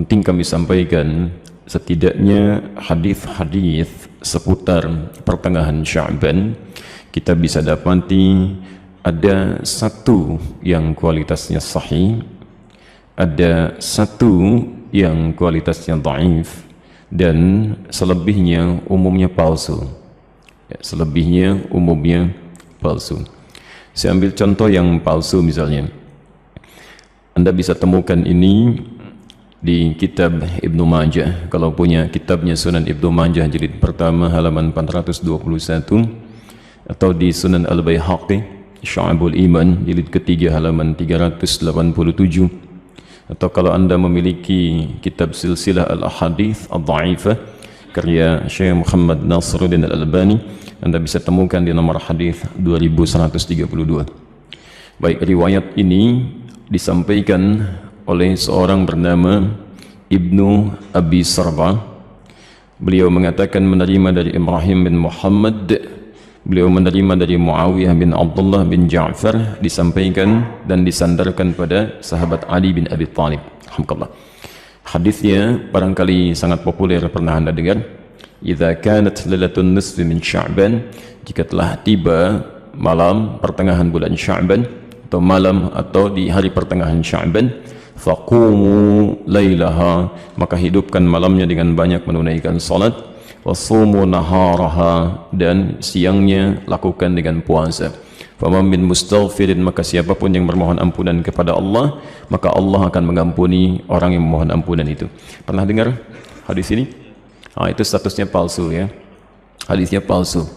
penting kami sampaikan, setidaknya hadis-hadis seputar pertengahan Sya'ban kita bisa dapati ada satu yang kualitasnya sahih, ada satu yang kualitasnya dhaif, dan selebihnya umumnya palsu. Selebihnya umumnya palsu. Saya ambil contoh yang palsu misalnya. Anda bisa temukan ini di kitab Ibnu Majah. Kalau punya kitabnya Sunan Ibnu Majah jilid pertama halaman 421, atau di Sunan Al-Baihaqi Syu'abul Iman jilid ketiga halaman 387, atau kalau Anda memiliki kitab Silsilah Al-Ahadits Ad-Dha'ifah karya Syekh Muhammad Nasiruddin Al-Albani, Anda bisa temukan di nomor hadis 2132. Baik, riwayat ini disampaikan oleh seorang bernama Ibnu Abi Sarba. Beliau mengatakan menerima dari Ibrahim bin Muhammad, beliau menerima dari Muawiyah bin Abdullah bin Ja'far, disampaikan dan disandarkan pada sahabat Ali bin Abi Thalib. Alhamdulillah. Hadisnya barangkali sangat populer, pernah Anda dengar. Idza kanat lailatun nisfi min Sya'ban, jika telah tiba malam pertengahan bulan Sya'ban, atau malam atau di hari pertengahan Sya'ban, faqumu lailaha, maka hidupkan malamnya dengan banyak menunaikan salat, wasumu naharaha, dan siangnya lakukan dengan puasa. Faman min mustaghfirin, maka siapapun yang bermohon ampunan kepada Allah, maka Allah akan mengampuni orang yang memohon ampunan itu. Pernah dengar hadis ini? Itu statusnya palsu ya. Hadisnya palsu.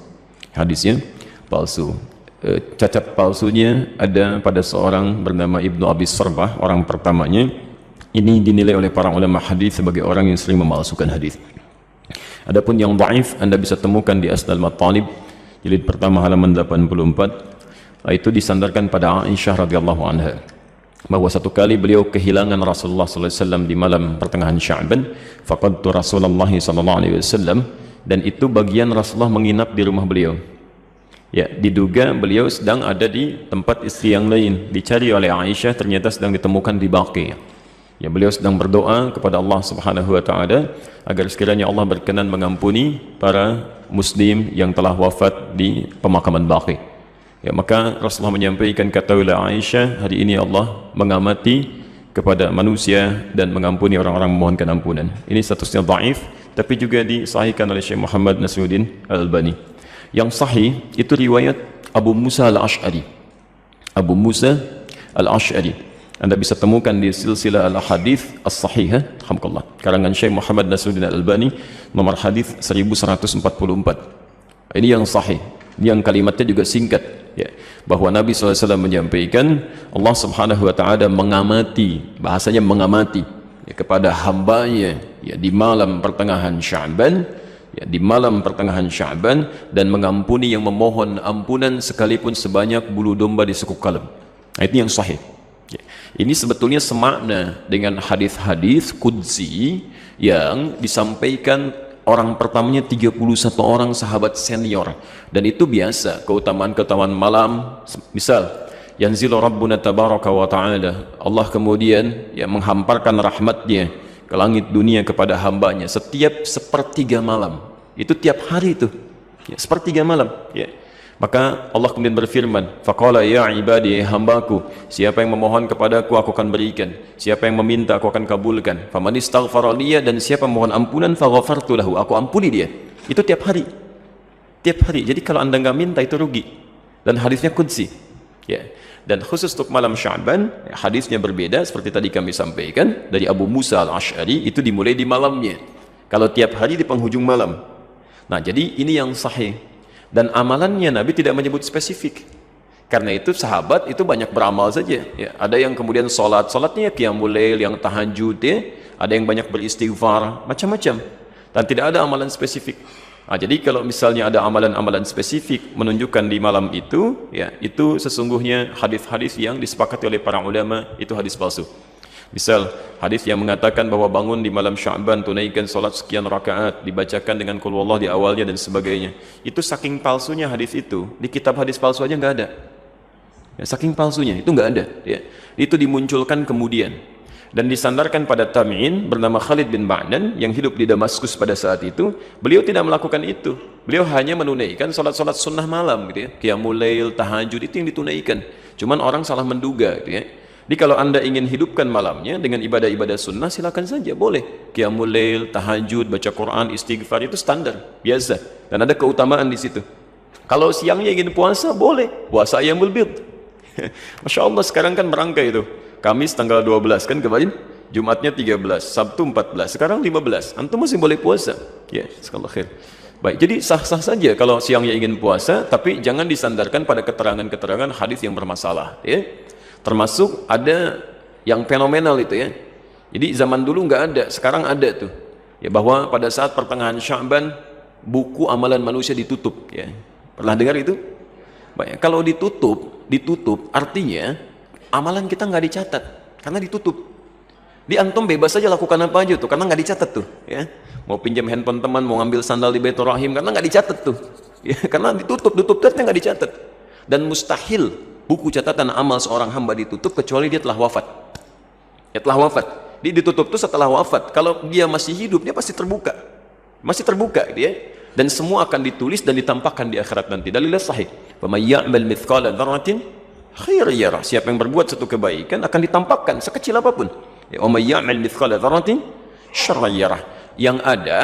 Hadisnya palsu. Cacat palsunya ada pada seorang bernama Ibnu Abi Sarbah, orang pertamanya. Ini dinilai oleh para ulama hadis sebagai orang yang sering memalsukan hadis. Adapun yang dhaif Anda bisa temukan di Asnal Matalib jilid pertama halaman 84. Itu disandarkan pada Aisyah radhiyallahu anha bahwa satu kali beliau kehilangan Rasulullah sallallahu alaihi wasallam di malam pertengahan Sya'ban. Faqadtu Rasulullah sallallahu alaihi wasallam, dan itu bagian Rasulullah menginap di rumah beliau. Ya, diduga beliau sedang ada di tempat istri yang lain. Dicari oleh Aisyah, ternyata sedang ditemukan di Baqi. Ya, beliau sedang berdoa kepada Allah Subhanahu wa taala agar sekiranya Allah berkenan mengampuni para muslim yang telah wafat di pemakaman Baqi. Ya, maka Rasulullah menyampaikan, katakanlah Aisyah, hari ini Allah mengamati kepada manusia dan mengampuni orang-orang memohonkan ampunan. Ini statusnya dhaif, tapi juga disahihkan oleh Syekh Muhammad Nasiruddin Al-Albani. Yang sahih itu riwayat Abu Musa Al-Ash'ari. Abu Musa Al-Ash'ari Anda bisa temukan di Silsilah Al-Hadits As-Sahihah, alhamdulillah, karangan Syekh Muhammad Nasiruddin Al-Albani, nomor hadis 1144. Ini yang sahih, yang kalimatnya juga singkat ya, bahwa Nabi SAW menyampaikan Allah Subhanahu wa taala mengamati, bahasanya mengamati ya, kepada hambanya ya, di malam pertengahan Sya'ban, ya, di malam pertengahan Sya'ban, dan mengampuni yang memohon ampunan sekalipun sebanyak bulu domba di sekuk kalem. Itu yang sahih ya. Ini sebetulnya semakna dengan hadis-hadis qudsi yang disampaikan orang pertamanya 31 orang sahabat senior, dan itu biasa keutamaan-keutamaan malam. Misal yanzilu rabbuna tabaraka wa ta'ala, Allah kemudian ya menghamparkan rahmatnya ke langit dunia kepada hambanya setiap sepertiga malam. Itu tiap hari itu ya, sepertiga malam ya. Maka Allah kemudian berfirman, faqala ya ibadi, hambaku, siapa yang memohon kepadaku aku akan berikan, siapa yang meminta aku akan kabulkan. Faman istaghfara liya, dan siapa mohon ampunan faghafartu lahu, aku ampuni dia. Itu tiap hari, tiap hari. Jadi kalau Anda nggak minta itu rugi. Dan hadisnya qudsi ya. Dan khusus untuk malam Sya'ban hadisnya berbeda, seperti tadi kami sampaikan dari Abu Musa Al-Ash'ari, itu dimulai di malamnya. Kalau tiap hari di penghujung malam. Nah, jadi ini yang sahih. Dan amalannya Nabi tidak menyebut spesifik. Karena itu sahabat itu banyak beramal saja ya. Ada yang kemudian salatnya qiyamul lail, yang tahajud ya. Ada yang banyak beristighfar, macam-macam. Dan tidak ada amalan spesifik. Nah, jadi kalau misalnya ada amalan-amalan spesifik menunjukkan di malam itu ya, itu sesungguhnya hadis-hadis yang disepakati oleh para ulama itu hadis palsu. Misal hadis yang mengatakan bahwa bangun di malam Sya'ban, tunaikan salat sekian rakaat, dibacakan dengan qul huwallah di awalnya dan sebagainya. Itu saking palsunya hadis itu, di kitab hadis palsu aja nggak ada. Ya, saking palsunya itu nggak ada ya. Itu dimunculkan kemudian. dan disandarkan pada tabi'in bernama Khalid bin Ma'dan yang hidup di Damaskus pada saat itu. Beliau tidak melakukan itu, beliau hanya menunaikan salat-salat sunnah malam gitu ya, qiyamul lail, tahajud, itu yang ditunaikan. Cuman orang salah menduga gitu ya. Jadi kalau anda ingin hidupkan malamnya dengan ibadah-ibadah sunnah, silakan saja, boleh. Qiyamul lail, tahajud, baca Quran, istighfar, itu standar, biasa. Dan ada keutamaan di situ. Kalau siangnya ingin puasa, boleh. Puasa ayyamul bid. Masya Allah, sekarang kan merangkai itu. Kamis tanggal 12 kan kemarin, Jumatnya 13, Sabtu 14, sekarang 15. Antum masih boleh puasa. Ya, sekali khair. Baik, jadi sah-sah saja kalau siangnya ingin puasa, tapi jangan disandarkan pada keterangan-keterangan hadis yang bermasalah. Ya. Termasuk ada yang fenomenal itu ya. Jadi zaman dulu nggak ada, sekarang ada tuh. Ya, bahwa pada saat pertengahan Sya'ban buku amalan manusia ditutup. Ya. Pernah dengar itu? Baik, kalau ditutup artinya amalan kita nggak dicatat karena ditutup. Di antum bebas saja lakukan apa aja tuh karena nggak dicatat tuh. Ya. Mau pinjam handphone teman, mau ngambil sandal di Baitur Rahim karena nggak dicatat tuh. Ya, karena ditutup ternyata nggak dicatat. Dan mustahil buku catatan amal seorang hamba ditutup kecuali dia telah wafat. Dia telah wafat. Dia ditutup itu setelah wafat. Kalau dia masih hidup, dia pasti terbuka. Masih terbuka dia. Dan semua akan ditulis dan ditampakkan di akhirat nanti. Dalilnya sahih. "Faman ya'mal mithqala dzarratin khairan yarah." Siapa yang berbuat satu kebaikan akan ditampakkan sekecil apapun. Ya, "Wa may ya'mal mithqala dzarratin syarran yarah." Yang ada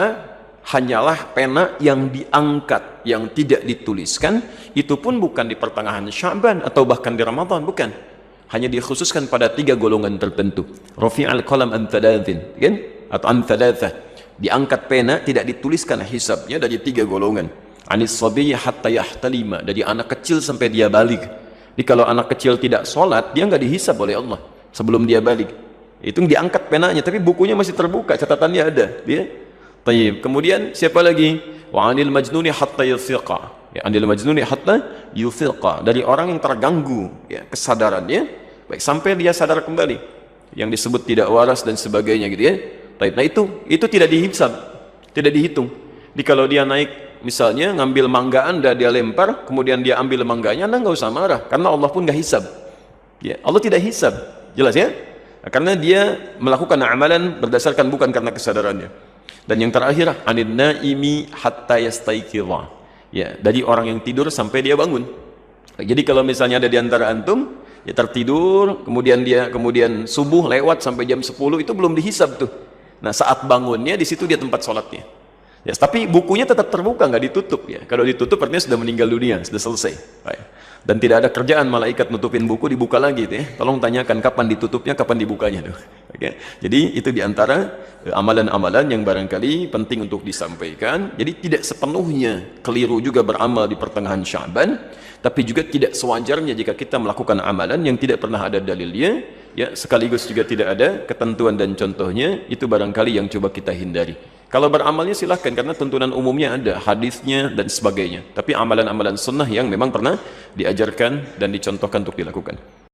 hanyalah pena yang diangkat, yang tidak dituliskan. Itu pun bukan di pertengahan Sya'ban atau bahkan di Ramadan, bukan. Hanya dikhususkan pada 3 golongan tertentu. Rafi'al qalam an thalathin, kan? Atau an thalathah. Diangkat pena, tidak dituliskan hisabnya dari 3 golongan. Anis sabiyyi hatta yahtalima, dari anak kecil sampai dia balik. Jadi kalau anak kecil tidak sholat, dia nggak dihisab oleh Allah sebelum dia balik. Itu diangkat penanya, tapi bukunya masih terbuka, catatannya ada. Dia. Tayyib. Kemudian siapa lagi? Wa 'anil majnuni hatta yufiqa. Ya, 'anil majnuni hatta yufiqa. Dari orang yang terganggu ya, kesadarannya, baik sampai dia sadar kembali. Yang disebut tidak waras dan sebagainya gitu ya. Tayyib. Nah itu tidak dihisab, tidak dihitung. Jadi kalau dia naik misalnya ngambil mangga Anda, dia lempar, kemudian dia ambil mangganya, Anda nggak usah marah karena Allah pun nggak hisab. Ya, Allah tidak hisab. Jelas ya? Karena dia melakukan amalan berdasarkan bukan karena kesadarannya. Dan yang terakhir, anin naimi hatta yastaiqidha. Ya, dari orang yang tidur sampai dia bangun. Jadi kalau misalnya ada di antara antum, ya tertidur, kemudian subuh lewat sampai jam 10 itu belum dihisab tuh. Nah, saat bangunnya di situ dia tempat sholatnya. Ya, tapi bukunya tetap terbuka, nggak ditutup ya. Kalau ditutup artinya sudah meninggal dunia, sudah selesai. Baik. Dan tidak ada kerjaan malaikat nutupin buku, dibuka lagi tuh ya. Tolong tanyakan kapan ditutupnya, kapan dibukanya tuh. Oke. Jadi itu diantara amalan-amalan yang barangkali penting untuk disampaikan. Jadi tidak sepenuhnya keliru juga beramal di pertengahan Sya'ban, tapi juga tidak sewajarnya jika kita melakukan amalan yang tidak pernah ada dalilnya, ya sekaligus juga tidak ada ketentuan dan contohnya. Itu barangkali yang coba kita hindari. Kalau beramalnya silahkan, karena tuntunan umumnya ada, hadisnya dan sebagainya. Tapi amalan-amalan sunnah yang memang pernah diajarkan dan dicontohkan untuk dilakukan.